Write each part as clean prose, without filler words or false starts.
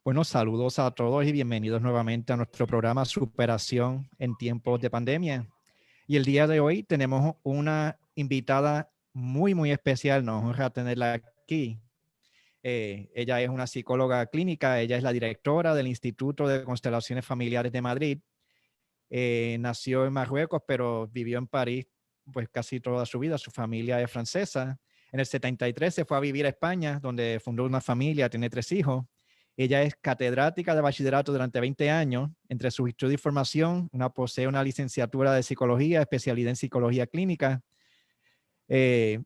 Bueno, saludos a todos y bienvenidos nuevamente a nuestro programa Superación en tiempos de pandemia. Y el día de hoy tenemos una invitada muy especial. Nos honra tenerla aquí. Ella es una psicóloga clínica. Ella es la directora del Instituto de Constelaciones Familiares de Madrid. Nació en Marruecos, pero vivió en París pues casi toda su vida. Su familia es francesa. En el 73 se fue a vivir a España, donde fundó una familia, tiene 3 hijos. Ella es catedrática de bachillerato durante 20 años. Entre sus estudios y formación, posee una licenciatura de psicología, especialidad en psicología clínica. Eh,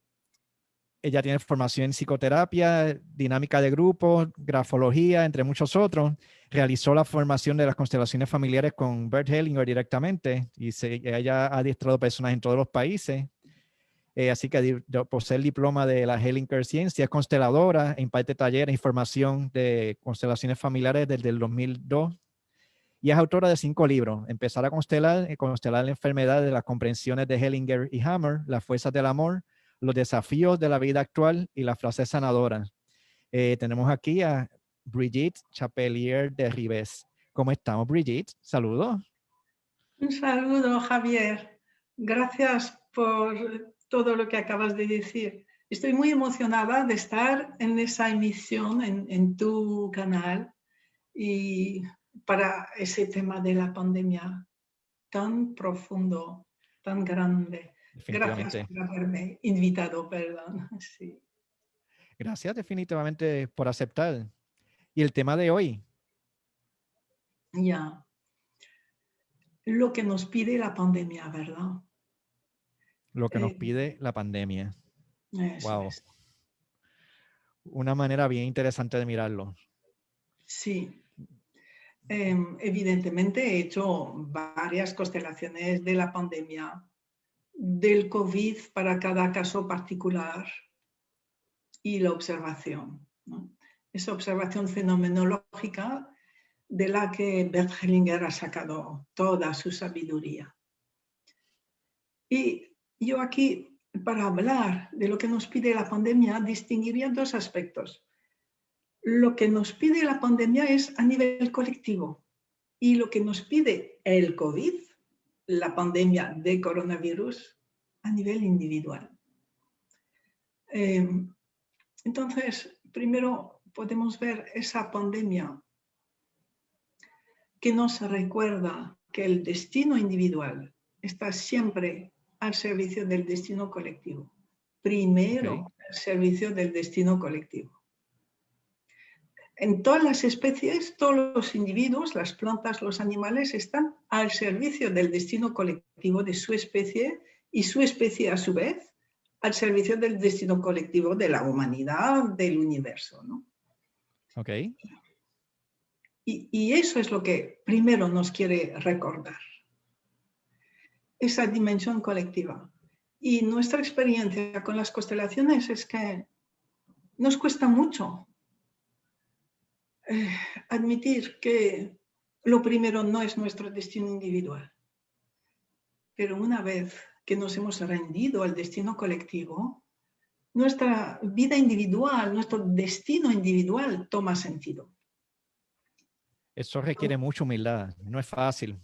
Ella tiene formación en psicoterapia, dinámica de grupos, grafología, entre muchos otros. Realizó la formación de las constelaciones familiares con Bert Hellinger directamente y ella ha adiestrado personas en todos los países. Así que posee el diploma de la Hellinger Ciencia, es consteladora, imparte talleres y formación de constelaciones familiares desde el 2002 y es autora de 5 libros: Empezar a constelar, constelar la enfermedad de las comprensiones de Hellinger y Hammer, Las fuerzas del amor, Los desafíos de la vida actual y Las frases sanadoras. Tenemos aquí a Brigitte Chapelier de Ribes. ¿Cómo estamos, Brigitte? Saludos. Un saludo, Javier. Gracias por todo lo que acabas de decir. Estoy muy emocionada de estar en esa emisión en tu canal y para ese tema de la pandemia tan profundo, tan grande. Gracias Definitivamente. por haberme invitado, perdón. Sí. Gracias definitivamente por aceptar. Y el tema de hoy. Ya. Lo que nos pide la pandemia, ¿verdad? Lo que nos pide la pandemia. Eso Wow. es. Una manera bien interesante de mirarlo. Sí. Evidentemente he hecho varias constelaciones de la pandemia, del COVID para cada caso particular y la observación, ¿no? Esa observación fenomenológica de la que Bert Hellinger ha sacado toda su sabiduría. Y yo aquí, para hablar de lo que nos pide la pandemia, distinguiría 2 aspectos. Lo que nos pide la pandemia es a nivel colectivo y lo que nos pide el COVID, la pandemia de coronavirus, a nivel individual. Entonces, primero podemos ver esa pandemia que nos recuerda que el destino individual está siempre al servicio del destino colectivo. Primero, al servicio del destino colectivo. En todas las especies, todos los individuos, las plantas, los animales, están al servicio del destino colectivo de su especie y su especie, a su vez, al servicio del destino colectivo de la humanidad, del universo, ¿no? Ok. Y eso es lo que primero nos quiere recordar, esa dimensión colectiva. Y nuestra experiencia con las constelaciones es que nos cuesta mucho admitir que lo primero no es nuestro destino individual. Pero una vez que nos hemos rendido al destino colectivo, nuestra vida individual, nuestro destino individual toma sentido. Eso requiere mucha humildad. No es fácil.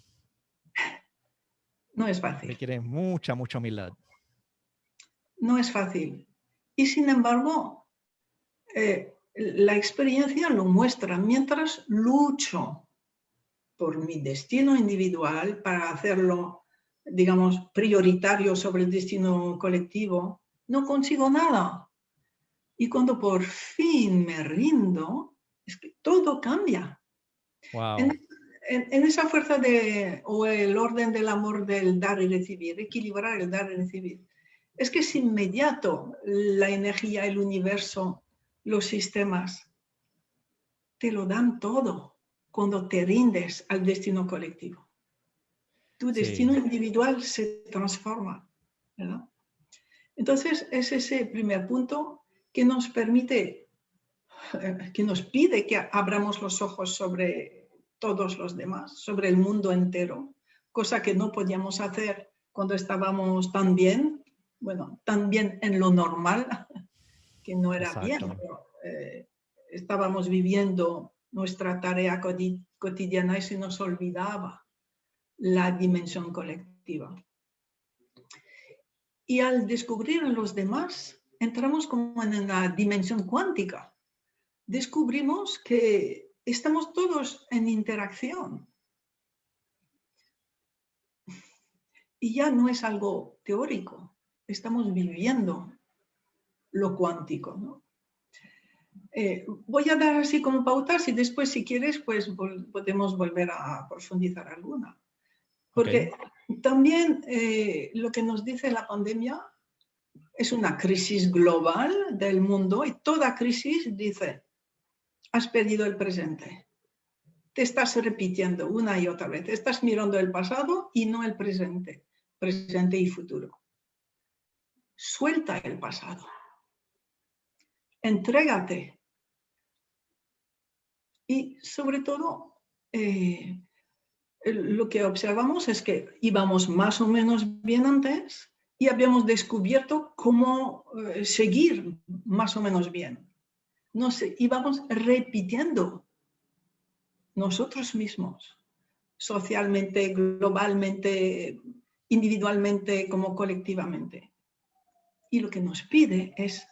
No es fácil. Requiere mucha humildad. No es fácil. Y sin embargo, la experiencia lo muestra. Mientras lucho por mi destino individual para hacerlo, digamos, prioritario sobre el destino colectivo, no consigo nada. Y cuando por fin me rindo, es que todo cambia. Wow. En esa fuerza o el orden del amor del dar y recibir, equilibrar el dar y recibir, es que es inmediato la energía, el universo, los sistemas, te lo dan todo cuando te rindes al destino colectivo. Tu destino individual se transforma, ¿verdad? Entonces, es ese primer punto que nos permite, que nos pide que abramos los ojos sobre todos los demás, sobre el mundo entero, cosa que no podíamos hacer cuando estábamos tan bien, bueno, tan bien en lo normal, que no era bien, pero estábamos viviendo nuestra tarea cotidiana y se nos olvidaba la dimensión colectiva. Y al descubrir a los demás, entramos como en la dimensión cuántica. Descubrimos que estamos todos en interacción. Y ya no es algo teórico, estamos viviendo lo cuántico, ¿no? Voy a dar así como pautas y después, si quieres, pues podemos volver a profundizar alguna. Porque también lo que nos dice la pandemia es una crisis global del mundo y toda crisis dice, has perdido el presente. Te estás repitiendo una y otra vez. Estás mirando el pasado y no el presente y futuro. Suelta el pasado. Entrégate. Y sobre todo, lo que observamos es que íbamos más o menos bien antes y habíamos descubierto cómo seguir más o menos bien. Íbamos repitiendo nosotros mismos, socialmente, globalmente, individualmente como colectivamente. Y lo que nos pide es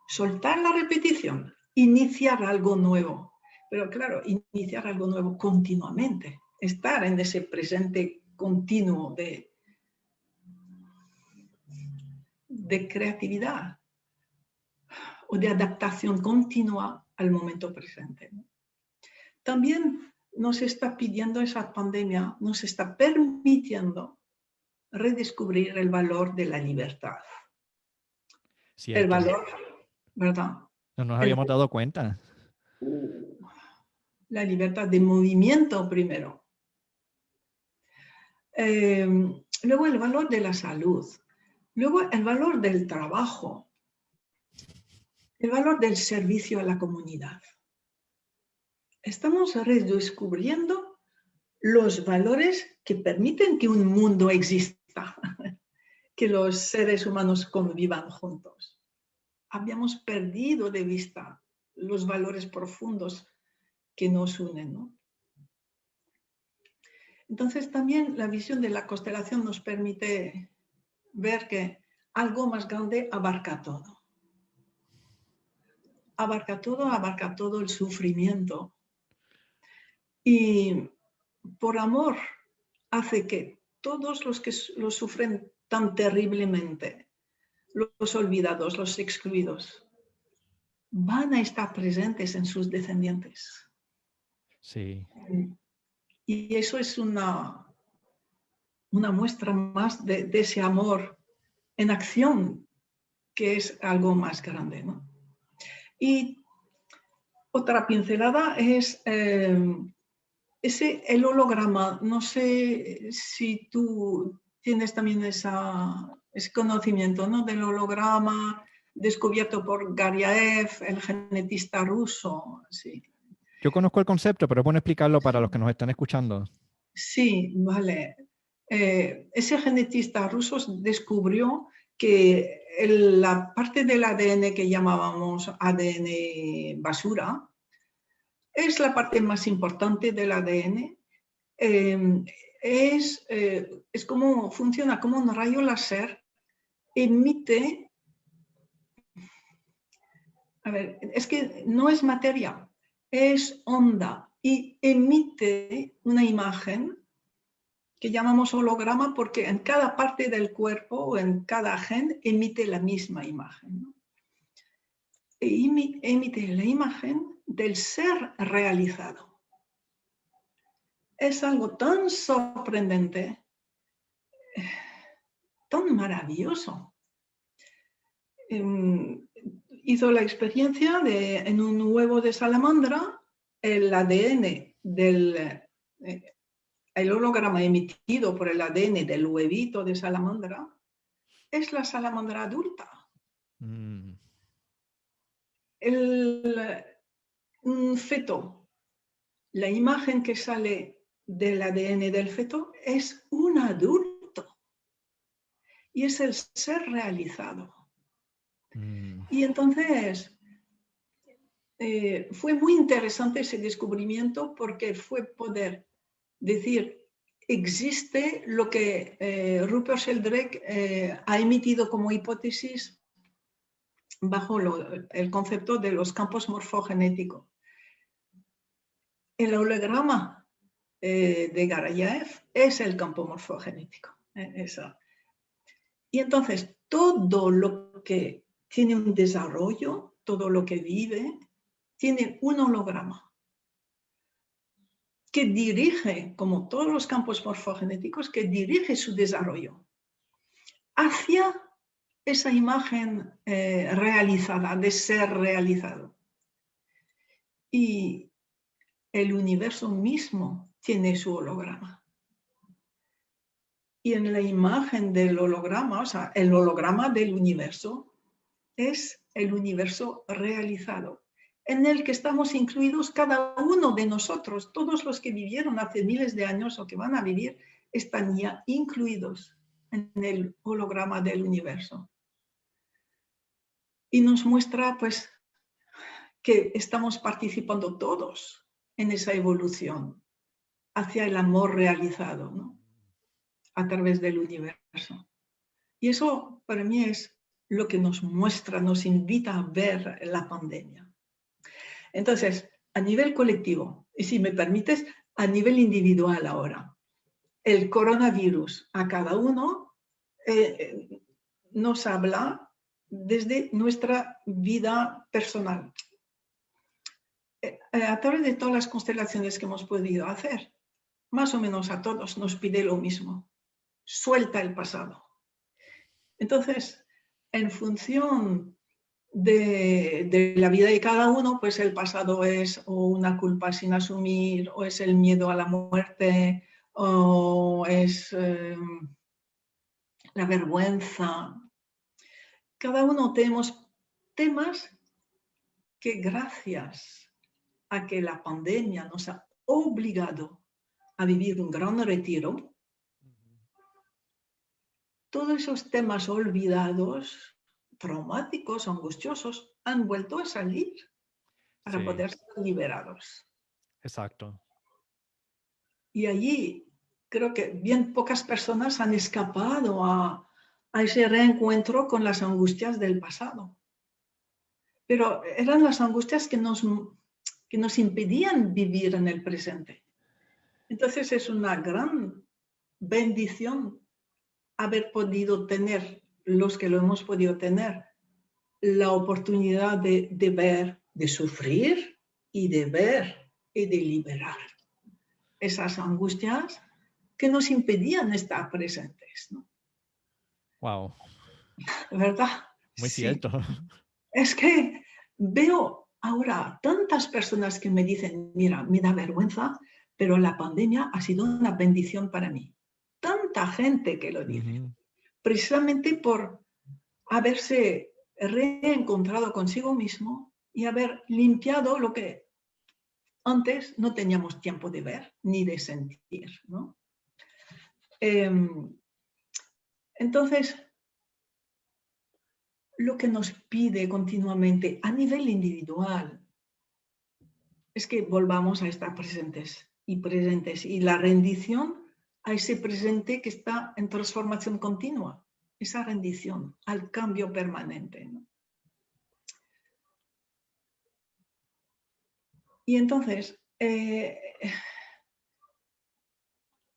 soltar la repetición, iniciar algo nuevo. Pero claro, iniciar algo nuevo continuamente, estar en ese presente continuo de creatividad o de adaptación continua al momento presente. También nos está pidiendo esa pandemia, nos está permitiendo redescubrir el valor de la libertad. Cierto. El valor, ¿verdad? No nos habíamos dado cuenta. La libertad de movimiento primero. Luego el valor de la salud. Luego el valor del trabajo. El valor del servicio a la comunidad. Estamos redescubriendo los valores que permiten que un mundo exista, que los seres humanos convivan juntos. Habíamos perdido de vista los valores profundos que nos unen, ¿no? Entonces también la visión de la constelación nos permite ver que algo más grande abarca todo. Abarca todo el sufrimiento. Y por amor hace que todos los que lo sufren tan terriblemente, los olvidados, los excluidos, van a estar presentes en sus descendientes. Sí. Y eso es una muestra más de ese amor en acción, que es algo más grande, ¿no? Y otra pincelada es el holograma. No sé si tú tienes también ese conocimiento, ¿no? Del holograma descubierto por Garyaev, el genetista ruso. Sí. Yo conozco el concepto, pero es bueno explicarlo para los que nos están escuchando. Sí, vale. Ese genetista ruso descubrió que la parte del ADN que llamábamos ADN basura es la parte más importante del ADN. Es como funciona como un rayo láser, emite. A ver, es que no es materia, es onda y emite una imagen que llamamos holograma porque en cada parte del cuerpo o en cada gen emite la misma imagen, ¿no? Emite la imagen del ser realizado. Es algo tan sorprendente, tan maravilloso. Hizo la experiencia de, en un huevo de salamandra, el ADN el holograma emitido por el ADN del huevito de salamandra es la salamandra adulta. Un feto, la imagen que sale del ADN del feto es un adulto y es el ser realizado. Y entonces fue muy interesante ese descubrimiento porque fue poder decir, existe lo que Rupert Sheldrake ha emitido como hipótesis bajo el concepto de los campos morfogenéticos. El holograma de Garayev es el campo morfogenético. Y entonces, todo lo que tiene un desarrollo, todo lo que vive, tiene un holograma que dirige, como todos los campos morfogenéticos, que dirige su desarrollo hacia esa imagen realizada, de ser realizado. Y el universo mismo tiene su holograma. Y en la imagen del holograma, o sea, el holograma del universo es el universo realizado, en el que estamos incluidos cada uno de nosotros. Todos los que vivieron hace miles de años o que van a vivir están ya incluidos en el holograma del universo. Y nos muestra, pues, que estamos participando todos en esa evolución hacia el amor realizado, ¿no? A través del universo. Y eso para mí es lo que nos muestra, nos invita a ver la pandemia. Entonces, a nivel colectivo, y si me permites, a nivel individual ahora, el coronavirus a cada uno nos habla desde nuestra vida personal. A través de todas las constelaciones que hemos podido hacer, más o menos a todos nos pide lo mismo. Suelta el pasado. Entonces, en función de la vida de cada uno, pues el pasado es o una culpa sin asumir, o es el miedo a la muerte, o es la vergüenza. Cada uno tenemos temas que gracias a que la pandemia nos ha obligado a vivir un gran retiro, todos esos temas olvidados, traumáticos, angustiosos, han vuelto a salir para poder ser liberados. Exacto. Y allí creo que bien pocas personas han escapado a ese reencuentro con las angustias del pasado. Pero eran las angustias que nos impedían vivir en el presente. Entonces es una gran bendición haber podido tener, los que lo hemos podido tener, la oportunidad de ver, de sufrir y de ver y de liberar esas angustias que nos impedían estar presentes, ¿no? Wow. ¿Verdad? Muy Sí. cierto. Es que veo ahora tantas personas que me dicen, mira, me da vergüenza, pero la pandemia ha sido una bendición para mí. Tanta gente que lo dice, precisamente por haberse reencontrado consigo mismo y haber limpiado lo que antes no teníamos tiempo de ver ni de sentir, ¿no? Entonces, lo que nos pide continuamente a nivel individual es que volvamos a estar presentes y la rendición a ese presente que está en transformación continua, esa rendición al cambio permanente, ¿no? Y entonces,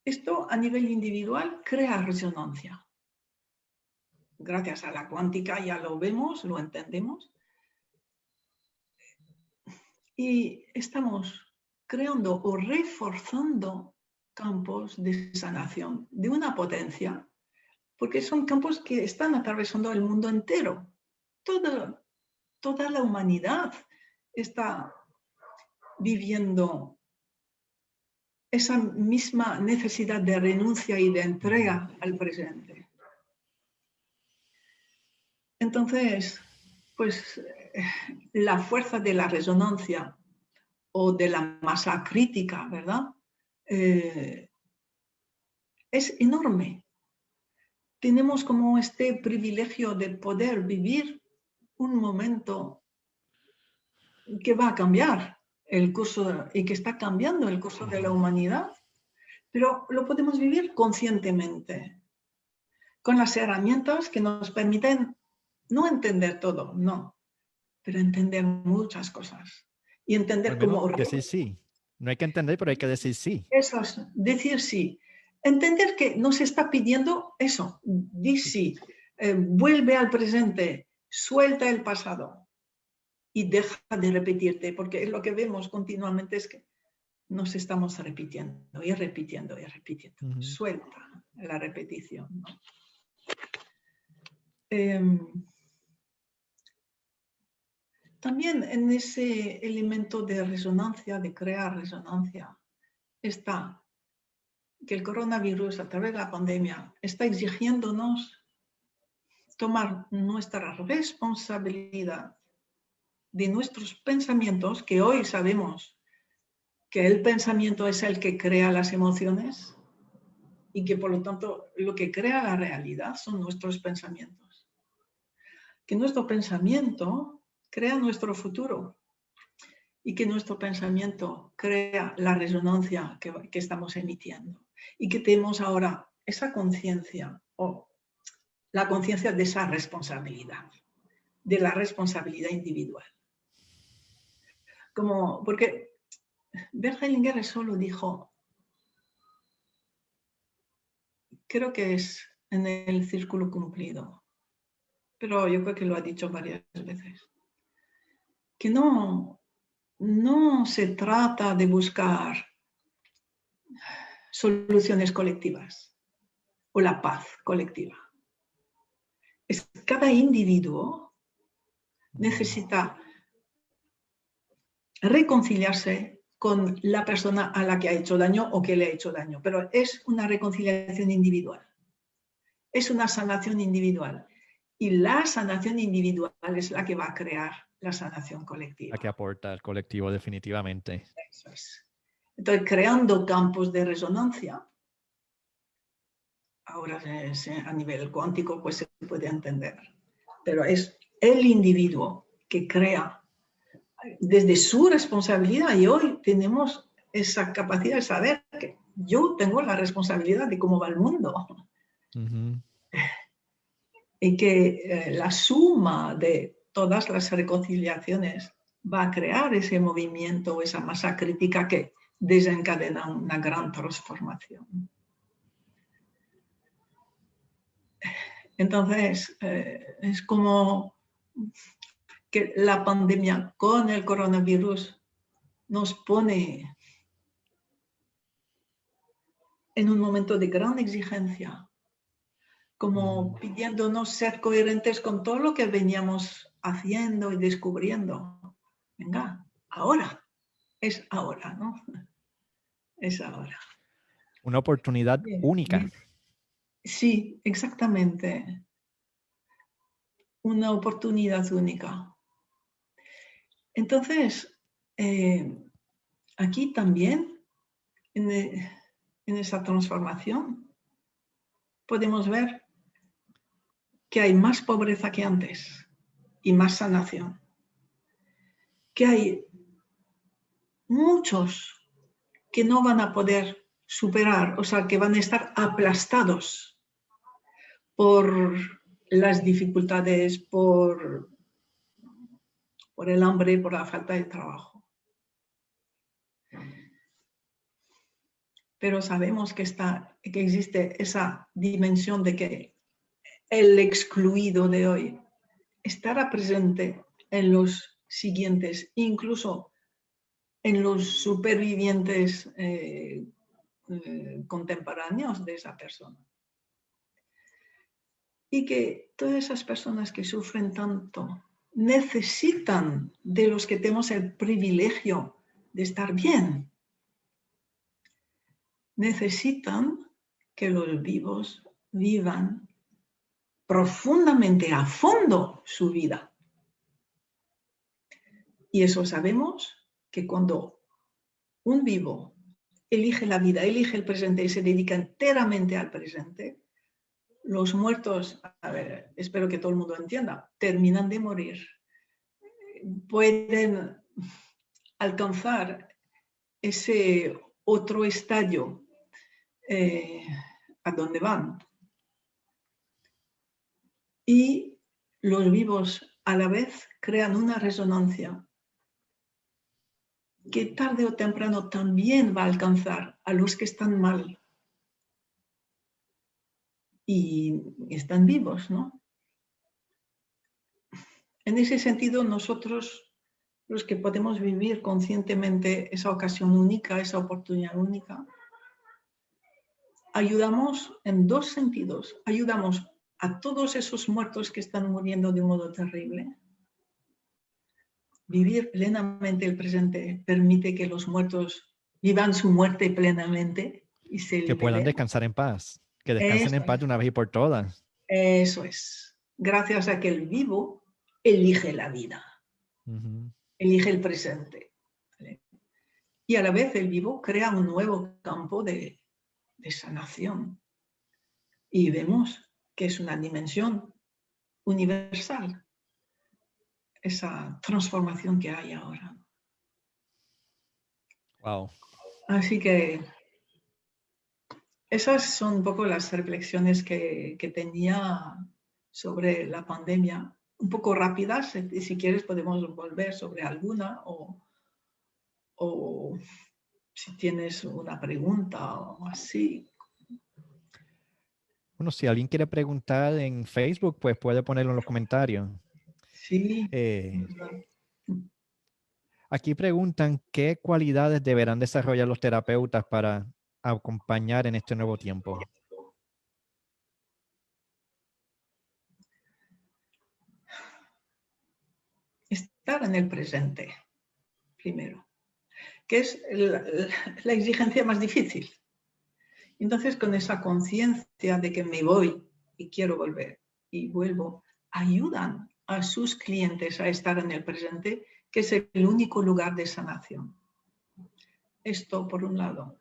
esto a nivel individual crea resonancia. Gracias a la cuántica ya lo vemos, lo entendemos. Y estamos creando o reforzando campos de sanación de una potencia, porque son campos que están atravesando el mundo entero. Toda la humanidad está viviendo esa misma necesidad de renuncia y de entrega al presente. Entonces, pues la fuerza de la resonancia o de la masa crítica, ¿verdad? Es enorme. Tenemos como este privilegio de poder vivir un momento que va a cambiar el curso y que está cambiando el curso de la humanidad, pero lo podemos vivir conscientemente, con las herramientas que nos permiten no entender todo, no, pero entender muchas cosas y entender Al menos cómo... decir sí. No hay que entender, pero hay que decir sí. Eso es, decir sí. Entender que nos está pidiendo eso, di sí, vuelve al presente, suelta el pasado y deja de repetirte, porque lo que vemos continuamente es que nos estamos repitiendo y repitiendo y repitiendo. Uh-huh. Suelta la repetición, ¿no? También en ese elemento de resonancia, de crear resonancia, está que el coronavirus a través de la pandemia está exigiéndonos tomar nuestra responsabilidad de nuestros pensamientos, que hoy sabemos que el pensamiento es el que crea las emociones y que por lo tanto lo que crea la realidad son nuestros pensamientos. Que nuestro pensamiento crea nuestro futuro y que nuestro pensamiento crea la resonancia que estamos emitiendo y que tenemos ahora esa conciencia o la conciencia de esa responsabilidad, de la responsabilidad individual. Porque Bert Hellinger solo dijo, creo que es en el círculo cumplido, pero yo creo que lo ha dicho varias veces, que no se trata de buscar soluciones colectivas o la paz colectiva. Cada individuo necesita reconciliarse con la persona a la que ha hecho daño o que le ha hecho daño, pero es una reconciliación individual, es una sanación individual y la sanación individual es la que va a crear la sanación colectiva. La que aporta al colectivo definitivamente. Eso es. Entonces, creando campos de resonancia, ahora a nivel cuántico pues se puede entender, pero es el individuo que crea desde su responsabilidad y hoy tenemos esa capacidad de saber que yo tengo la responsabilidad de cómo va el mundo. Uh-huh. Y que la suma de todas las reconciliaciones va a crear ese movimiento, esa masa crítica que desencadena una gran transformación. Entonces, es como que la pandemia con el coronavirus nos pone en un momento de gran exigencia, como pidiéndonos ser coherentes con todo lo que veníamos haciendo y descubriendo. Venga, ahora, es ahora, ¿no? Es ahora. Una oportunidad única. Sí, exactamente. Una oportunidad única. Entonces, aquí también, en esa transformación, podemos ver que hay más pobreza que antes y más sanación. Que hay muchos que no van a poder superar, o sea, que van a estar aplastados por las dificultades, por el hambre, por la falta de trabajo. Pero sabemos que existe esa dimensión de que el excluido de hoy estará presente en los siguientes, incluso en los supervivientes contemporáneos de esa persona. Y que todas esas personas que sufren tanto necesitan de los que tenemos el privilegio de estar bien. Necesitan que los vivos vivan profundamente a fondo su vida. Y eso sabemos que cuando un vivo elige la vida, elige el presente y se dedica enteramente al presente, los muertos, a ver, espero que todo el mundo entienda, terminan de morir. Pueden alcanzar ese otro estadio a donde van. Y los vivos a la vez crean una resonancia que tarde o temprano también va a alcanzar a los que están mal y están vivos, ¿no? En ese sentido, nosotros, los que podemos vivir conscientemente esa ocasión única, esa oportunidad única, ayudamos en dos sentidos. Ayudamos a todos esos muertos que están muriendo de un modo terrible. Vivir plenamente el presente permite que los muertos vivan su muerte plenamente y se Que puedan liberen. descansar en paz. Que descansen en paz de una vez y por todas. Eso es. Gracias a que el vivo elige la vida. Elige el presente. ¿Vale? Y a la vez el vivo crea un nuevo campo de sanación. Y vemos que es una dimensión universal. Esa transformación que hay ahora. Wow. Así que esas son un poco las reflexiones que tenía sobre la pandemia. Un poco rápidas, si quieres podemos volver sobre alguna o si tienes una pregunta o así. Bueno, si alguien quiere preguntar en Facebook, pues puede ponerlo en los comentarios. Sí. Aquí preguntan qué cualidades deberán desarrollar los terapeutas para acompañar en este nuevo tiempo. Estar en el presente, primero, que es la exigencia más difícil. Entonces, con esa conciencia de que me voy y quiero volver y vuelvo, ayudan a sus clientes a estar en el presente, que es el único lugar de sanación. Esto por un lado.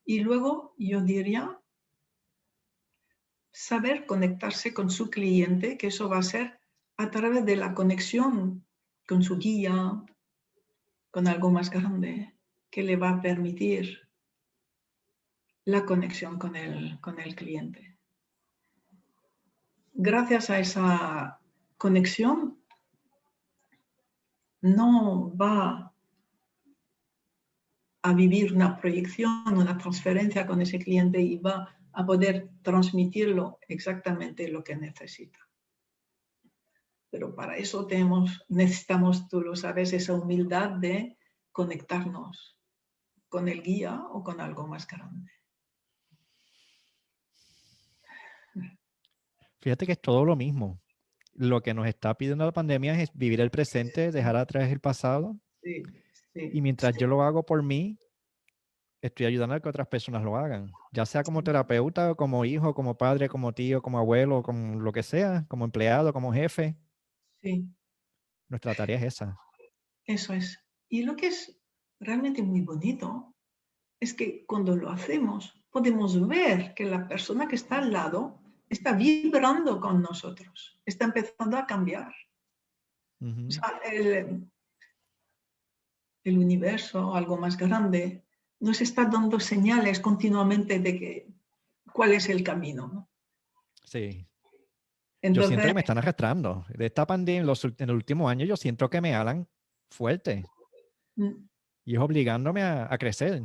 Y luego yo diría saber conectarse con su cliente, que eso va a ser a través de la conexión con su guía, con algo más grande, que le va a permitir la conexión con el cliente. Gracias a esa conexión, no va a vivir una proyección, una transferencia con ese cliente y va a poder transmitirlo exactamente lo que necesita. Pero para eso necesitamos, tú lo sabes, esa humildad de conectarnos con el guía o con algo más grande. Fíjate que es todo lo mismo. Lo que nos está pidiendo la pandemia es vivir el presente, dejar atrás el pasado. Sí, sí, y mientras yo lo hago por mí, estoy ayudando a que otras personas lo hagan. Ya sea como terapeuta, como hijo, como padre, como tío, como abuelo, como lo que sea, como empleado, como jefe. sí. Nuestra tarea es esa. Eso es. Y lo que es realmente muy bonito es que cuando lo hacemos podemos ver que la persona que está al lado está vibrando con nosotros, está empezando a cambiar. O sea, el universo, algo más grande, nos está dando señales continuamente de cuál es el camino, ¿no? Sí. Entonces, yo siento que me están arrastrando. De esta pandemia, en el último año, yo siento que me jalan fuerte. Y es obligándome a crecer.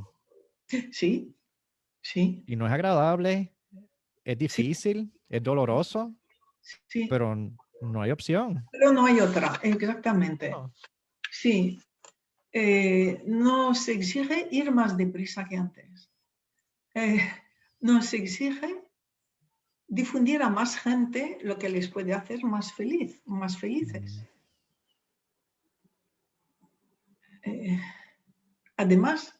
Sí, sí. Y no es agradable, es difícil, sí. es doloroso, sí. pero no hay opción. Pero no hay otra, exactamente. No. Sí. Nos exige ir más deprisa que antes. Nos exige difundir a más gente lo que les puede hacer más felices. Además,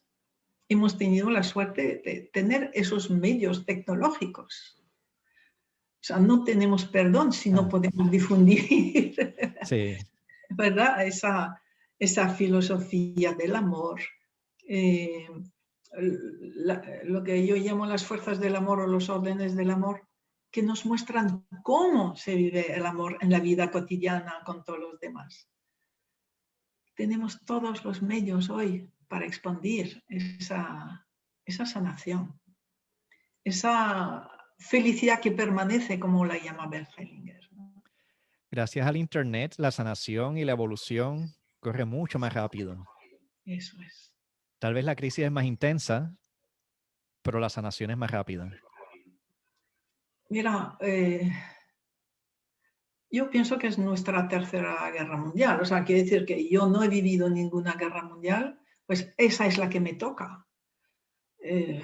hemos tenido la suerte de tener esos medios tecnológicos. O sea, no tenemos perdón si no podemos difundir, Sí. ¿verdad? Esa filosofía del amor, lo que yo llamo las fuerzas del amor o los órdenes del amor, que nos muestran cómo se vive el amor en la vida cotidiana con todos los demás. tenemos todos los medios hoy para expandir esa sanación, esa felicidad que permanece, como la llama Bert Hellinger. Gracias al Internet, la sanación y la evolución corre mucho más rápido. Eso es. Tal vez la crisis es más intensa, pero la sanación es más rápida. Mira, yo pienso que es nuestra tercera guerra mundial. O sea, quiere decir que yo no he vivido ninguna guerra mundial, pues esa es la que me toca. De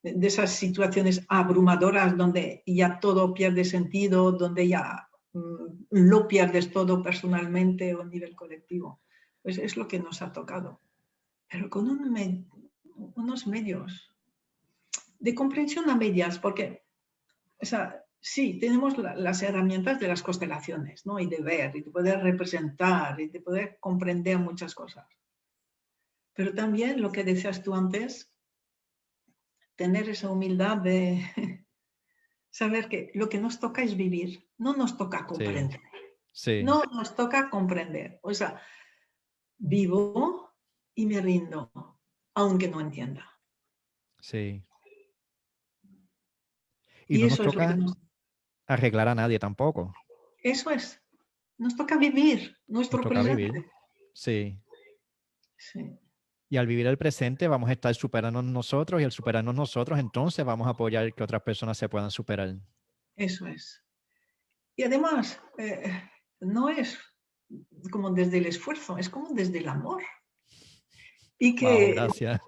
esas situaciones abrumadoras donde ya todo pierde sentido, donde ya lo pierdes todo personalmente o a nivel colectivo. Pues es lo que nos ha tocado. Pero con unos medios de comprensión a medias, porque o sea, sí, tenemos las herramientas de las constelaciones, ¿no? Y de ver, y de poder representar, y de poder comprender muchas cosas. Pero también lo que decías tú antes, tener esa humildad de saber que lo que nos toca es vivir, no nos toca comprender. Sí. No nos toca comprender. O sea, vivo y me rindo, aunque no entienda. Sí. Y Y no nos eso es lo que toca arreglar a nadie tampoco. Eso es. Nos toca vivir Nos nuestro toca presente. vivir. Sí. Sí. Y al vivir el presente vamos a estar superando nosotros y al superarnos nosotros, entonces vamos a apoyar que otras personas se puedan superar. Eso es. Y además, no es como desde el esfuerzo, es como desde el amor. Y Wow, que, gracias.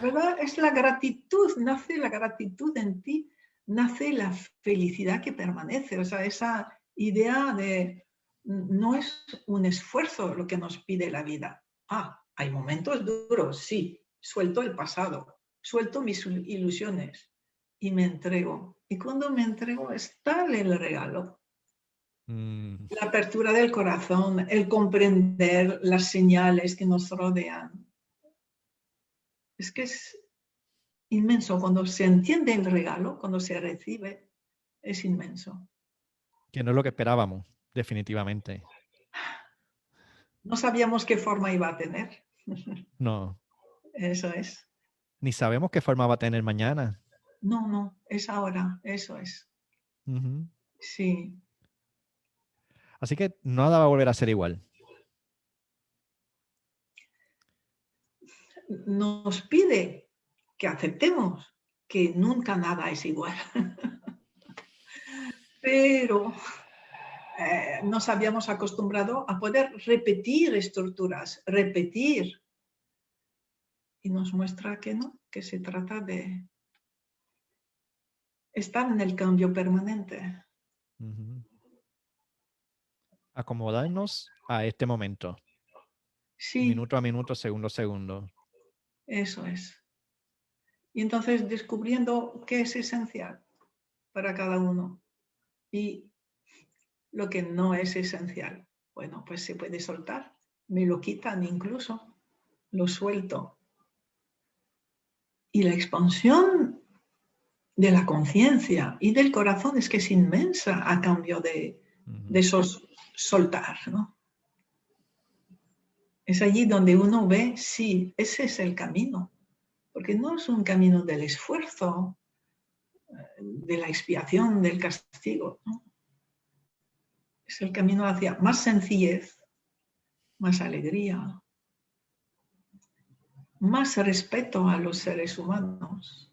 ¿verdad? Es la gratitud, nace la gratitud en ti, nace la felicidad que permanece. O sea, esa idea de no es un esfuerzo lo que nos pide la vida. Hay momentos duros, sí, suelto el pasado, suelto mis ilusiones y me entrego. Y cuando me entrego es tal el regalo. La apertura del corazón, el comprender las señales que nos rodean. Es que es inmenso. Cuando se entiende el regalo, cuando se recibe, es inmenso. Que no es lo que esperábamos, definitivamente. No sabíamos qué forma iba a tener. No. Eso es. Ni sabemos qué forma va a tener mañana. No, es ahora, eso es. Sí. Así que nada va a volver a ser igual. Nos pide que aceptemos que nunca nada es igual. Pero nos habíamos acostumbrado a poder repetir estructuras, repetir. Y nos muestra que no, que se trata de estar en el cambio permanente. Acomodarnos a este momento. Sí. Minuto a minuto, segundo a segundo. Eso es. Y entonces descubriendo qué es esencial para cada uno y lo que no es esencial. Bueno, pues se puede soltar. Me lo quitan incluso. Lo suelto. Y la expansión de la conciencia y del corazón es que es inmensa a cambio de esos soltar, ¿no? Es allí donde uno ve, sí, ese es el camino. Porque no es un camino del esfuerzo, de la expiación, del castigo, ¿no? Es el camino hacia más sencillez, más alegría, más respeto a los seres humanos.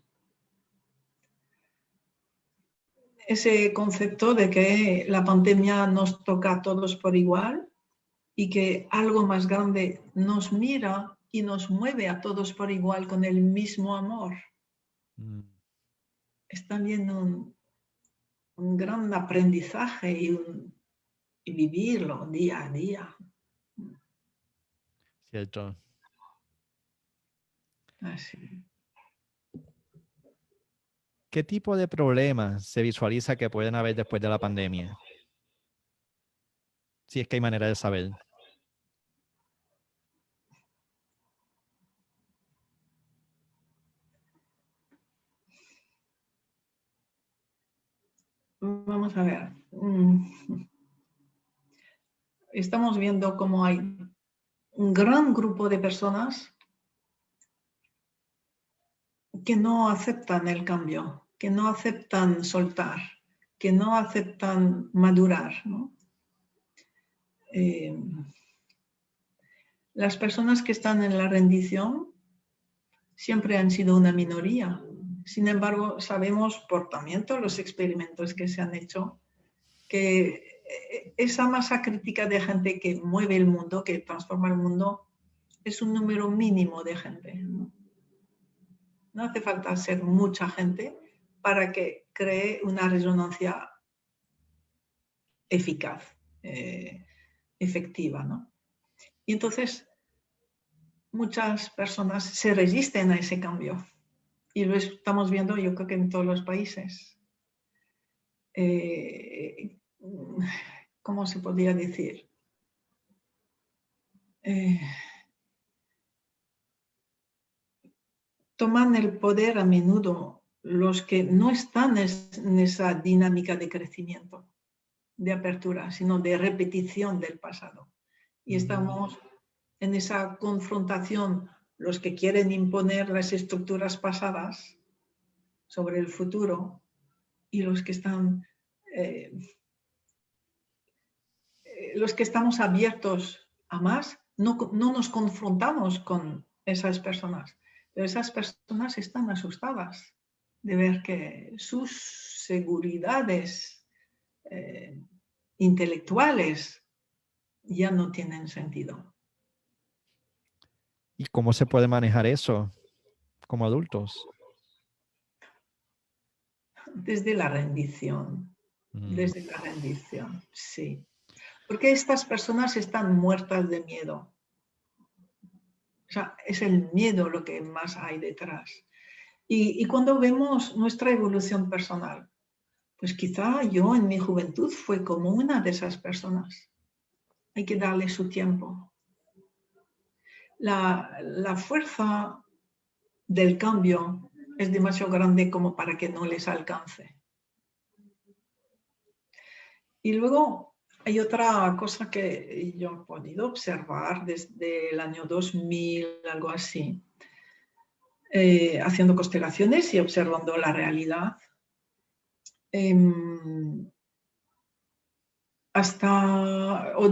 Ese concepto de que la pandemia nos toca a todos por igual y que algo más grande nos mira y nos mueve a todos por igual con el mismo amor. Es también un gran aprendizaje y vivirlo día a día. Cierto. Así. ¿Qué tipo de problemas se visualiza que pueden haber después de la pandemia? Si es que hay manera de saber. Vamos a ver. estamos viendo cómo hay un gran grupo de personas que no aceptan el cambio, que no aceptan soltar, que no aceptan madurar, ¿no? Las personas que están en la rendición siempre han sido una minoría. Sin embargo, sabemos por también todos los experimentos que se han hecho que esa masa crítica de gente que mueve el mundo, que transforma el mundo, es un número mínimo de gente. No hace falta ser mucha gente para que cree una resonancia eficaz, efectiva, ¿no? Y entonces muchas personas se resisten a ese cambio. Y lo estamos viendo, yo creo que en todos los países. ¿Cómo se podría decir? Toman el poder a menudo los que no están en esa dinámica de crecimiento, de apertura, sino de repetición del pasado. Y estamos en esa confrontación, los que quieren imponer las estructuras pasadas sobre el futuro y los que están, los que estamos abiertos a más, no nos confrontamos con esas personas, pero esas personas están asustadas de ver que sus seguridades intelectuales ya no tienen sentido. ¿Y cómo se puede manejar eso como adultos? Desde la rendición, sí. Porque estas personas están muertas de miedo. O sea, es el miedo lo que más hay detrás. Y cuando vemos nuestra evolución personal, pues quizá yo en mi juventud fue como una de esas personas. Hay que darle su tiempo. La fuerza del cambio es demasiado grande como para que no les alcance. Y luego hay otra cosa que yo he podido observar desde el año 2000, algo así, haciendo constelaciones y observando la realidad.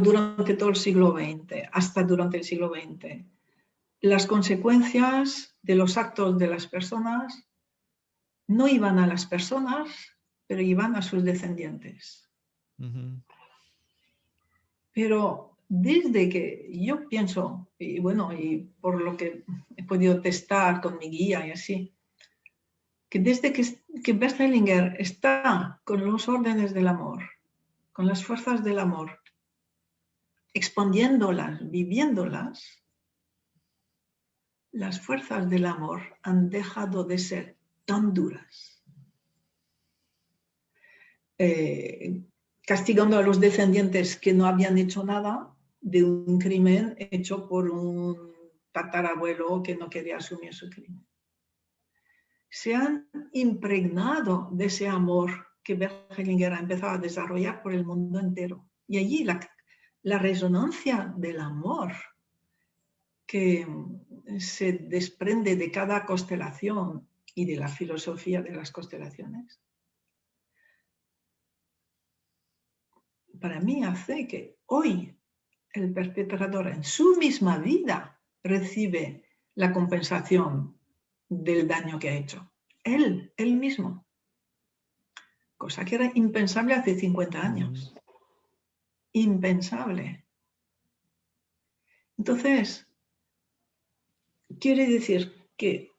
Durante todo el siglo XX, hasta durante el siglo XX, las consecuencias de los actos de las personas no iban a las personas, pero iban a sus descendientes. Pero desde que yo pienso, y bueno, y por lo que he podido testar con mi guía y así, que desde que Bert Hellinger está con los órdenes del amor, con las fuerzas del amor, expandiéndolas, viviéndolas, las fuerzas del amor han dejado de ser tan duras, castigando a los descendientes que no habían hecho nada de un crimen hecho por un tatarabuelo que no quería asumir su crimen. Se han impregnado de ese amor que Bert Hellinger ha empezado a desarrollar por el mundo entero. Y allí la resonancia del amor que se desprende de cada constelación y de la filosofía de las constelaciones, para mí hace que hoy el perpetrador en su misma vida recibe la compensación del daño que ha hecho. Él mismo. Cosa que era impensable hace 50 años. Impensable. Entonces, quiere decir que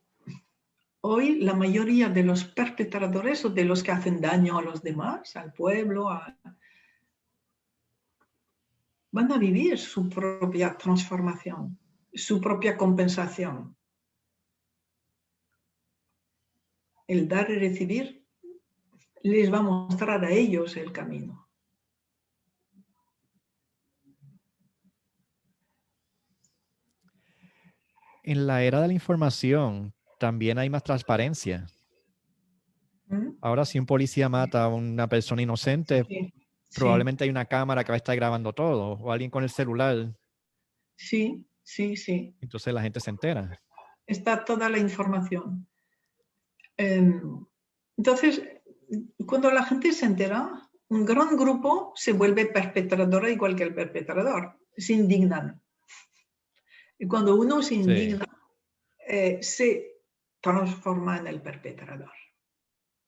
hoy la mayoría de los perpetradores o de los que hacen daño a los demás, al pueblo, van a vivir su propia transformación, su propia compensación. El dar y recibir les va a mostrar a ellos el camino. En la era de la información también hay más transparencia. Ahora, si un policía mata a una persona inocente, Sí. probablemente hay una cámara que va a estar grabando todo, o alguien con el celular. Sí. Entonces la gente se entera. Está toda la información. Entonces, cuando la gente se entera, un gran grupo se vuelve perpetrador igual que el perpetrador, se indignan. Y cuando uno se indigna, se transforma en el perpetrador.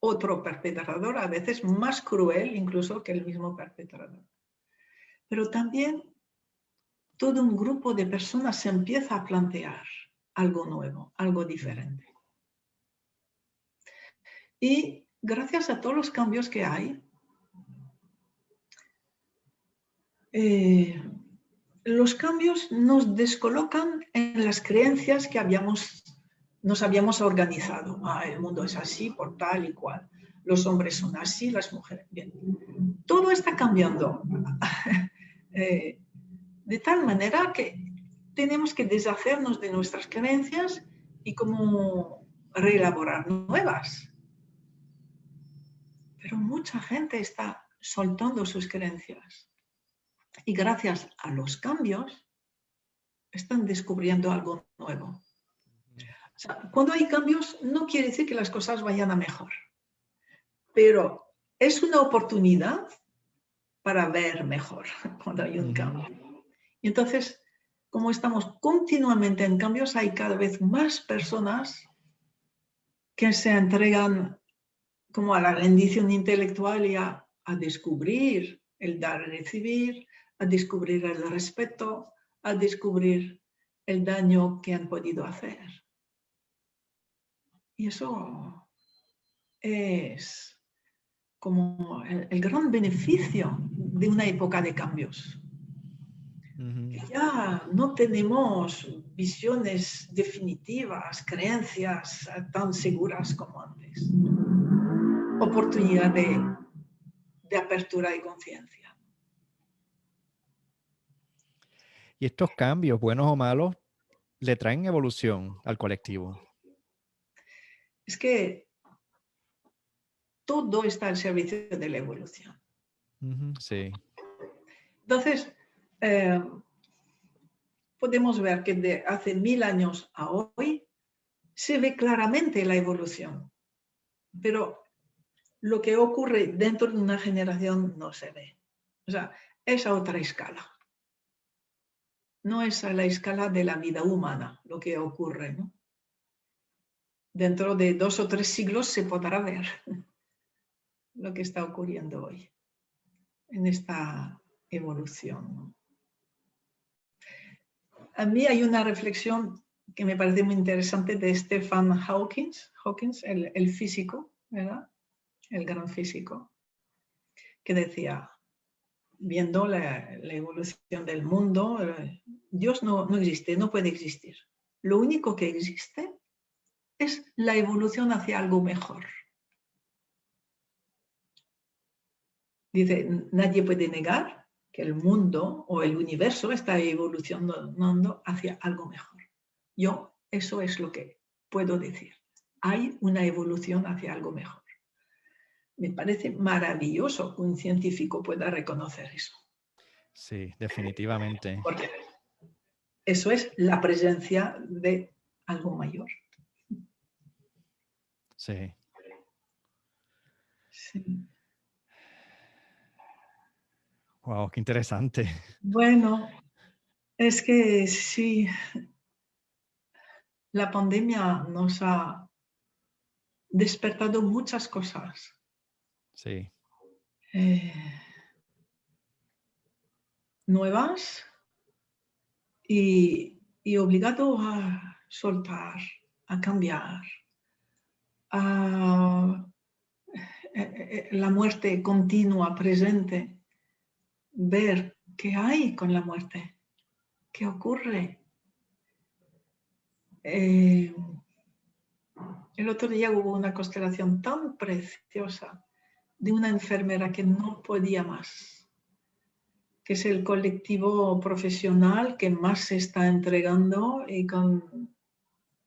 Otro perpetrador, a veces más cruel incluso que el mismo perpetrador. Pero también todo un grupo de personas se empieza a plantear algo nuevo, algo diferente. Y gracias a todos los cambios que hay, los cambios nos descolocan en las creencias que nos habíamos organizado. El mundo es así, por tal y cual. Los hombres son así, las mujeres. Bien. Todo está cambiando de tal manera que tenemos que deshacernos de nuestras creencias y como reelaborar nuevas. Pero mucha gente está soltando sus creencias. Y gracias a los cambios, están descubriendo algo nuevo. O sea, cuando hay cambios, no quiere decir que las cosas vayan a mejor. Pero es una oportunidad para ver mejor cuando hay un cambio. Y entonces, como estamos continuamente en cambios, hay cada vez más personas que se entregan como a la rendición intelectual y a descubrir el dar y recibir, a descubrir el respeto, a descubrir el daño que han podido hacer. Y eso es como el gran beneficio de una época de cambios. Que ya no tenemos visiones definitivas, creencias tan seguras como antes. Oportunidad de apertura y conciencia. Y estos cambios, buenos o malos, le traen evolución al colectivo. Es que todo está al servicio de la evolución. Sí. Entonces, podemos ver que de hace 1000 años a hoy se ve claramente la evolución, pero lo que ocurre dentro de una generación no se ve. O sea, es a otra escala. No es a la escala de la vida humana lo que ocurre, ¿no? Dentro de 2 o 3 siglos se podrá ver lo que está ocurriendo hoy en esta evolución, ¿no? A mí hay una reflexión que me parece muy interesante de Stephen Hawking, el físico, ¿verdad? El gran físico, que decía, viendo la evolución del mundo, Dios no existe, no puede existir. Lo único que existe es la evolución hacia algo mejor. Dice, nadie puede negar que el mundo o el universo está evolucionando hacia algo mejor. Eso es lo que puedo decir. Hay una evolución hacia algo mejor. Me parece maravilloso que un científico pueda reconocer eso. Sí, definitivamente. Porque eso es la presencia de algo mayor. Sí. Sí. Wow, qué interesante. Bueno, es que sí, la pandemia nos ha despertado muchas cosas. Sí. Nuevas y obligado a soltar, a cambiar, a la muerte continua, presente, ver qué hay con la muerte, qué ocurre. El otro día hubo una constelación tan preciosa de una enfermera que no podía más, que es el colectivo profesional que más se está entregando y con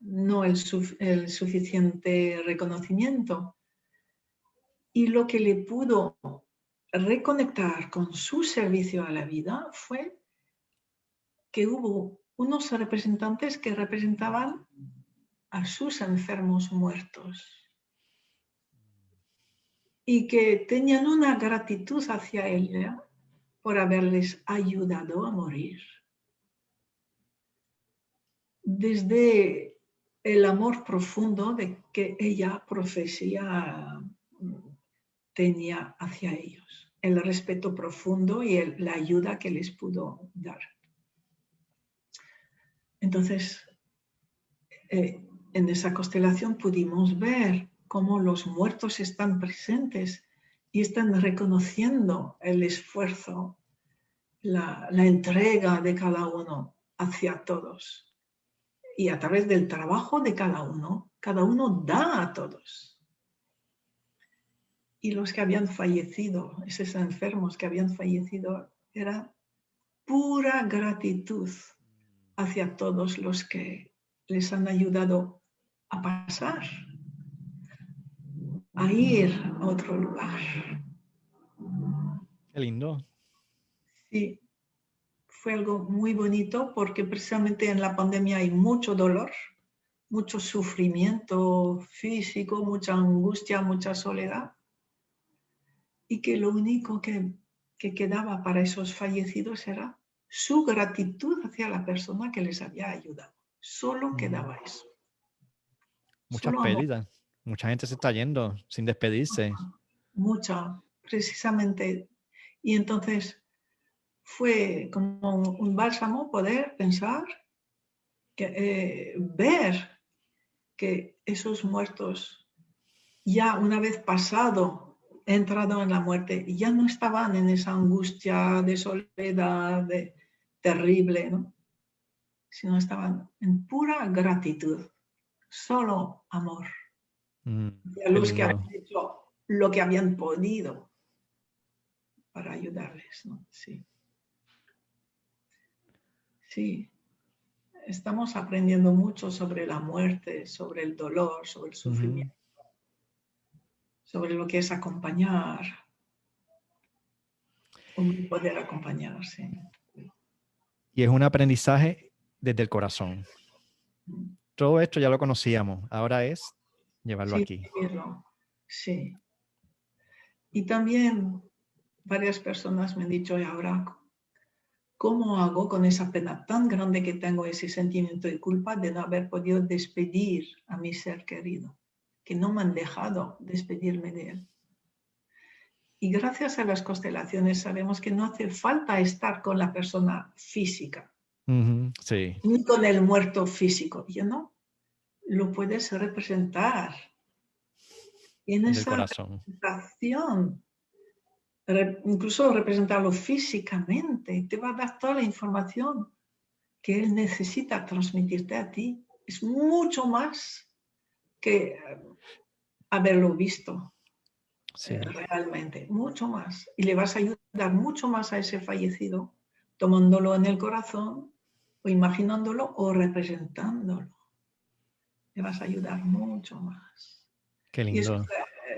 no el suficiente reconocimiento. Y lo que le pudo reconectar con su servicio a la vida fue que hubo unos representantes que representaban a sus enfermos muertos y que tenían una gratitud hacia ella por haberles ayudado a morir. Desde el amor profundo de que ella tenía hacia ellos, el respeto profundo y la ayuda que les pudo dar. Entonces, en esa constelación pudimos ver cómo los muertos están presentes y están reconociendo el esfuerzo, la entrega de cada uno hacia todos. Y a través del trabajo de cada uno da a todos. Y los que habían fallecido, esos enfermos que habían fallecido, era pura gratitud hacia todos los que les han ayudado a pasar, a ir a otro lugar. Qué lindo. Sí, fue algo muy bonito porque precisamente en la pandemia hay mucho dolor, mucho sufrimiento físico, mucha angustia, mucha soledad. Y que lo único que quedaba para esos fallecidos era su gratitud hacia la persona que les había ayudado. Solo quedaba eso. Muchas pérdidas. Mucha gente se está yendo sin despedirse. Mucha, precisamente. Y entonces fue como un bálsamo poder pensar, ver que esos muertos ya una vez pasado, entrado en la muerte, ya no estaban en esa angustia de soledad terrible, ¿no? Sino estaban en pura gratitud, solo amor. Y a los que habían hecho lo que habían podido para ayudarles, ¿no? Sí. Sí. Estamos aprendiendo mucho sobre la muerte, sobre el dolor, sobre el sufrimiento, sobre lo que es acompañar, cómo poder acompañarse. Y es un aprendizaje desde el corazón. Todo esto ya lo conocíamos, ahora es llevarlo aquí. Sí. Y también varias personas me han dicho, ¿y ahora cómo hago con esa pena tan grande que tengo, ese sentimiento de culpa de no haber podido despedir a mi ser querido, que no me han dejado despedirme de él? Y gracias a las constelaciones sabemos que no hace falta estar con la persona física, sí, ni con el muerto físico, ¿no? Lo puedes representar en esa representación, incluso representarlo físicamente, te va a dar toda la información que él necesita transmitirte a ti. Es mucho más que haberlo visto realmente, mucho más. Y le vas a ayudar mucho más a ese fallecido tomándolo en el corazón o imaginándolo o representándolo. Le vas a ayudar mucho más. Qué lindo. Y eso es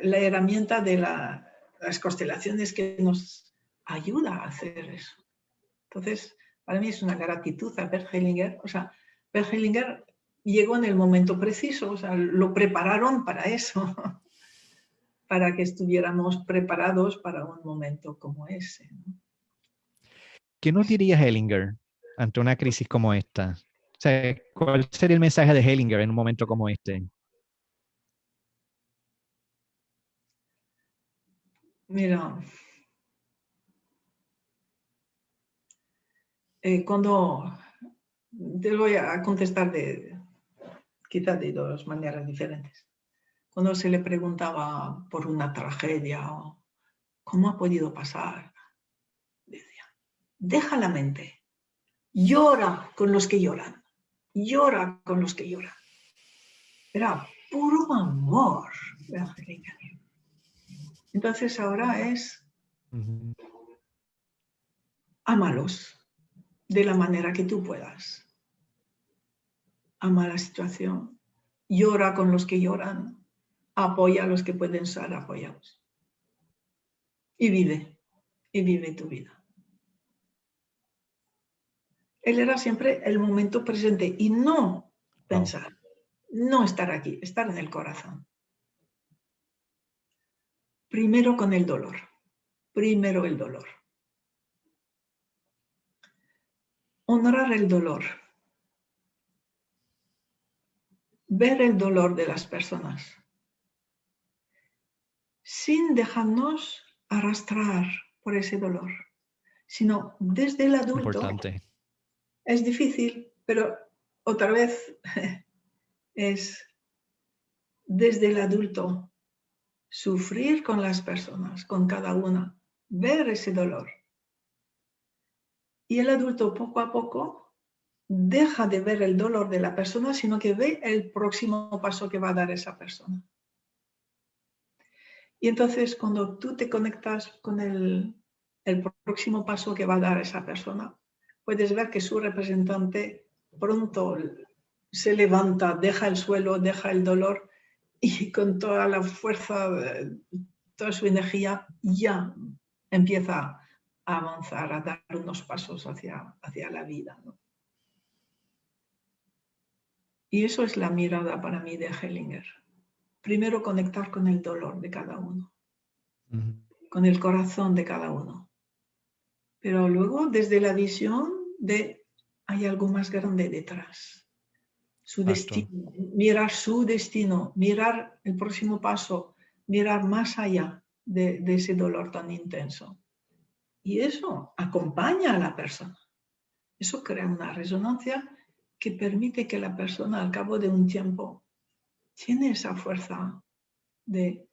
la herramienta de las constelaciones que nos ayuda a hacer eso. Entonces, para mí es una gratitud a Bert Hellinger. O sea, Bert Hellinger llegó en el momento preciso, o sea, lo prepararon para eso, para que estuviéramos preparados para un momento como ese, ¿no? ¿Qué nos diría Hellinger ante una crisis como esta? O sea, ¿cuál sería el mensaje de Hellinger en un momento como este? Mira, cuando te voy a contestar quizá de dos maneras diferentes. Cuando se le preguntaba por una tragedia o cómo ha podido pasar, decía, deja la mente, llora con los que lloran, llora con los que lloran. Era puro amor. Entonces ahora es ámalos de la manera que tú puedas. Ama la situación, llora con los que lloran, apoya a los que pueden ser apoyados. Y vive. y vive tu vida. Él era siempre el momento presente y no pensar, no estar aquí, estar en el corazón. Primero con el dolor, primero el dolor. Honrar el dolor. Ver el dolor de las personas sin dejarnos arrastrar por ese dolor, sino desde el adulto. Importante. Es difícil, pero otra vez es desde el adulto sufrir con las personas, con cada una, ver ese dolor. Y el adulto poco a poco deja de ver el dolor de la persona, sino que ve el próximo paso que va a dar esa persona. Y entonces cuando tú te conectas con el próximo paso que va a dar esa persona, puedes ver que su representante pronto se levanta, deja el suelo, deja el dolor y con toda la fuerza, toda su energía ya empieza a avanzar, a dar unos pasos hacia la vida, ¿no? Y eso es la mirada para mí de Hellinger. Primero conectar con el dolor de cada uno, con el corazón de cada uno. Pero luego desde la visión de hay algo más grande detrás. Su destino, mirar su destino, mirar el próximo paso, mirar más allá de ese dolor tan intenso. Y eso acompaña a la persona. Eso crea una resonancia que permite que la persona al cabo de un tiempo tiene esa fuerza de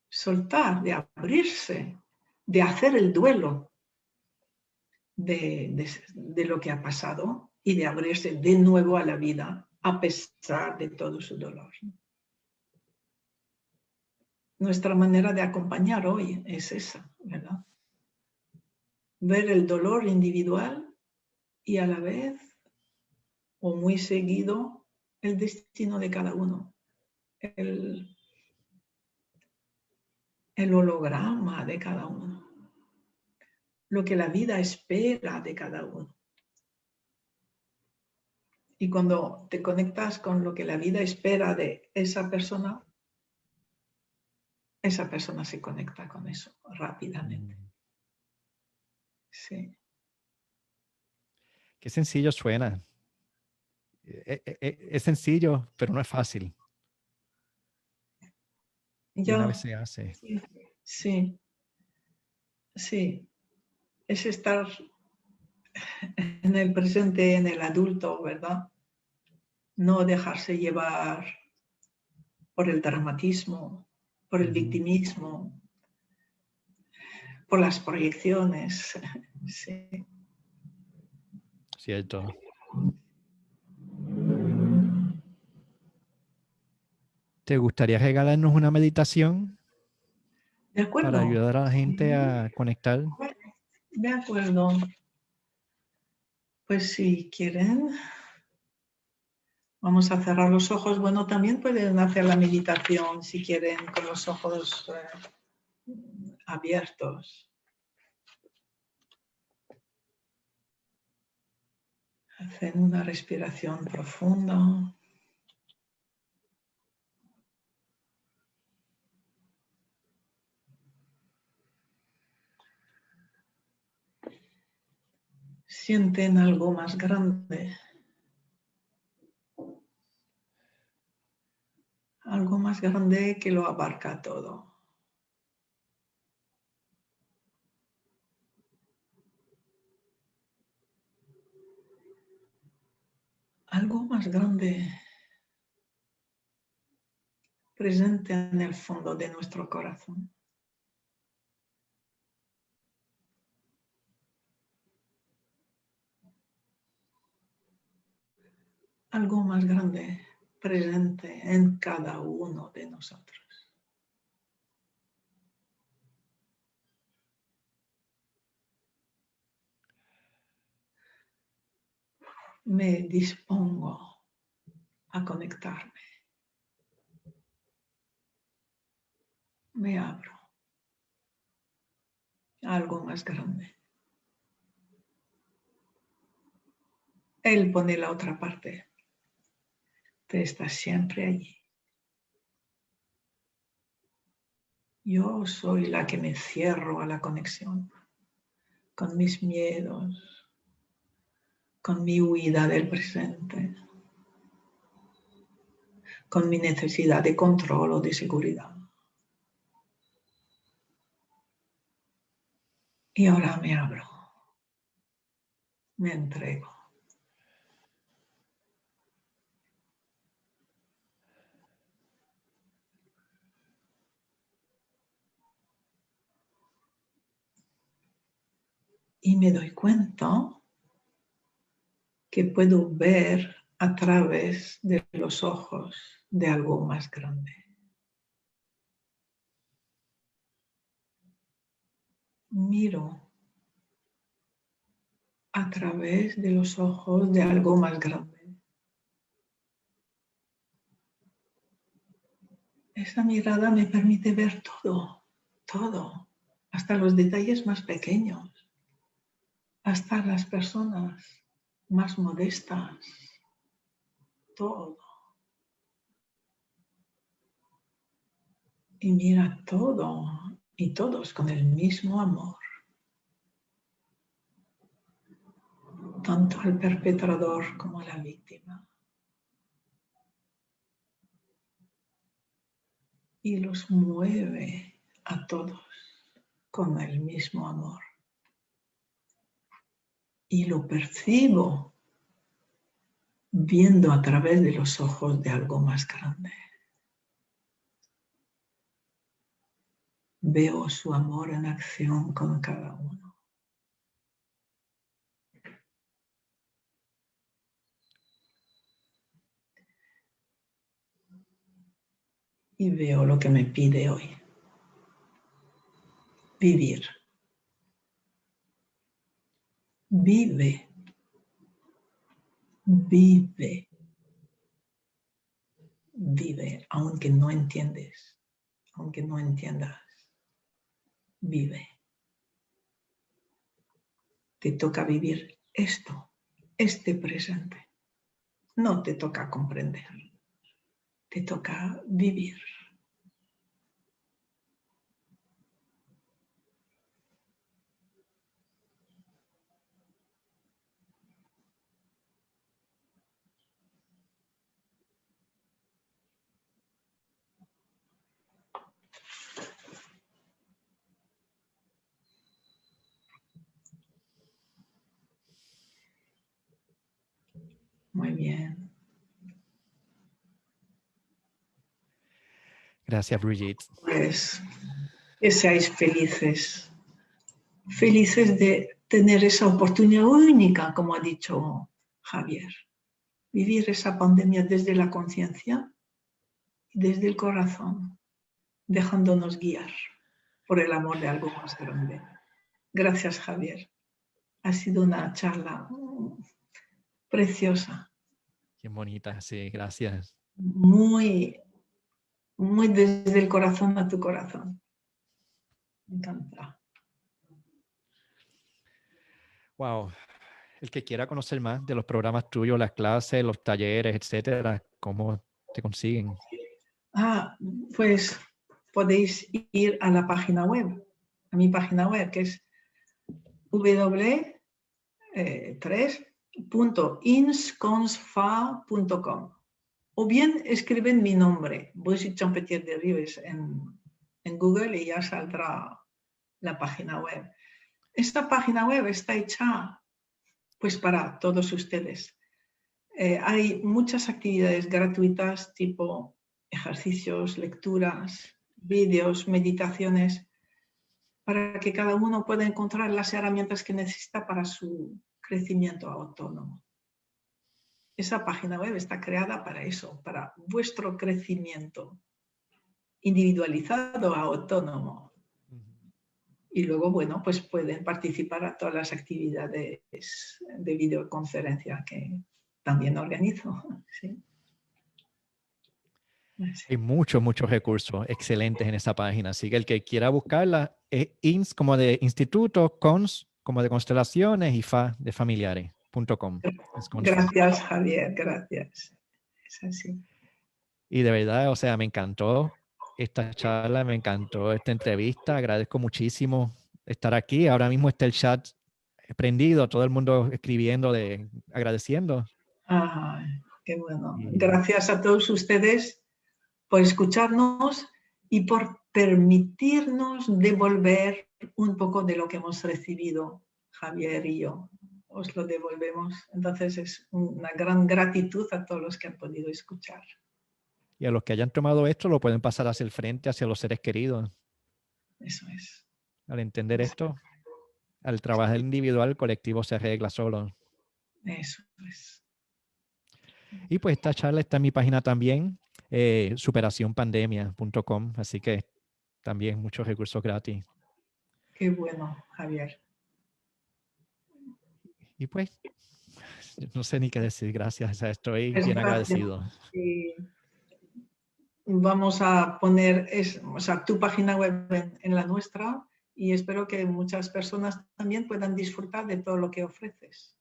soltar, de abrirse, de hacer el duelo de lo que ha pasado y de abrirse de nuevo a la vida a pesar de todo su dolor. Nuestra manera de acompañar hoy es esa, ¿verdad? Ver el dolor individual y a la vez, o muy seguido, el destino de cada uno. El holograma de cada uno. Lo que la vida espera de cada uno. Y cuando te conectas con lo que la vida espera de esa persona se conecta con eso rápidamente. Sí. Qué sencillo suena. Es sencillo, pero no es fácil. Y una vez se hace. Sí. Sí. Es estar en el presente, en el adulto, ¿verdad? No dejarse llevar por el dramatismo, por el victimismo, por las proyecciones. Sí. Cierto. ¿Te gustaría regalarnos una meditación? De acuerdo. Para ayudar a la gente a conectar. De acuerdo. Pues si quieren, vamos a cerrar los ojos. Bueno, también pueden hacer la meditación si quieren con los ojos abiertos. Hacen una respiración profunda. Sienten algo más grande. Algo más grande que lo abarca todo. Algo más grande presente en el fondo de nuestro corazón. Algo más grande presente en cada uno de nosotros. Me dispongo a conectarme. Me abro. algo más grande. Él pone la otra parte. Tú estás siempre allí. Yo soy la que me cierro a la conexión, con mis miedos, con mi huida del presente, con mi necesidad de control o de seguridad. Y ahora me abro, me entrego. Y me doy cuenta que puedo ver a través de los ojos de algo más grande. Miro a través de los ojos de algo más grande. Esa mirada me permite ver todo, todo, hasta los detalles más pequeños, hasta las personas más modestas, todo. Y mira todo y todos con el mismo amor. Tanto al perpetrador como a la víctima. Y los mueve a todos con el mismo amor. Y lo percibo viendo a través de los ojos de algo más grande. Veo su amor en acción con cada uno. Y veo lo que me pide hoy. Vivir. Vive. Vive. Vive, aunque no entiendes, aunque no entiendas. Vive. Te toca vivir esto, este presente. No te toca comprender. Te toca vivir. Muy bien. Gracias, Brigitte. Pues que seáis felices. Felices de tener esa oportunidad única, como ha dicho Javier. Vivir esa pandemia desde la conciencia y desde el corazón, dejándonos guiar por el amor de algo más grande. Gracias, Javier. Ha sido una charla preciosa. Qué bonita, sí, gracias. Muy, muy desde el corazón a tu corazón. Me encanta. Wow. El que quiera conocer más de los programas tuyos, las clases, los talleres, etcétera, ¿cómo te consiguen? Pues podéis ir a la página web, a mi página web, que es www.insconsfa.com. O bien escriben mi nombre, Brigitte Champetier de Rives, en Google y ya saldrá la página web. Esta página web está hecha pues para todos ustedes. Hay muchas actividades gratuitas tipo ejercicios, lecturas, vídeos, meditaciones, para que cada uno pueda encontrar las herramientas que necesita para su crecimiento autónomo. Esa página web está creada para eso, para vuestro crecimiento individualizado, autónomo. Y luego, bueno, pues pueden participar a todas las actividades de videoconferencia que también organizo. ¿Sí? Hay muchos, muchos recursos excelentes en esa página. Así que el que quiera buscarla es INS como de instituto, CONS como de constelaciones y FA de familiares.com. Gracias, Javier, gracias. Es así. Y de verdad, o sea, me encantó esta charla, me encantó esta entrevista. Agradezco muchísimo estar aquí. Ahora mismo está el chat prendido, todo el mundo escribiendo, agradeciendo. Ah, qué bueno. Y, Gracias a todos ustedes por escucharnos y por permitirnos devolver un poco de lo que hemos recibido, Javier y yo. Os lo devolvemos. Entonces es una gran gratitud a todos los que han podido escuchar. y a los que hayan tomado esto, lo pueden pasar hacia el frente, hacia los seres queridos. Eso es. Al entender esto, al trabajar individual, el colectivo se arregla solo. Eso es. Y pues esta charla está en mi página también, superacionpandemia.com, así que también muchos recursos gratis. Qué bueno, Javier. Y pues, no sé ni qué decir, gracias, o sea, estoy Pues bien gracias. agradecido. Vamos a poner tu página web en la nuestra y espero que muchas personas también puedan disfrutar de todo lo que ofreces.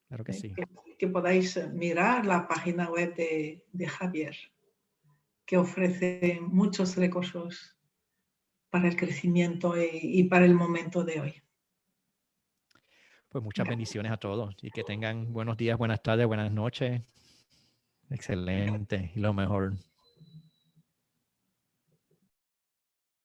Claro que sí. Que podáis mirar la página web de Javier, que ofrece muchos recursos para el crecimiento y para el momento de hoy. Pues muchas bendiciones a todos y que tengan buenos días, buenas tardes, buenas noches. Excelente y lo mejor.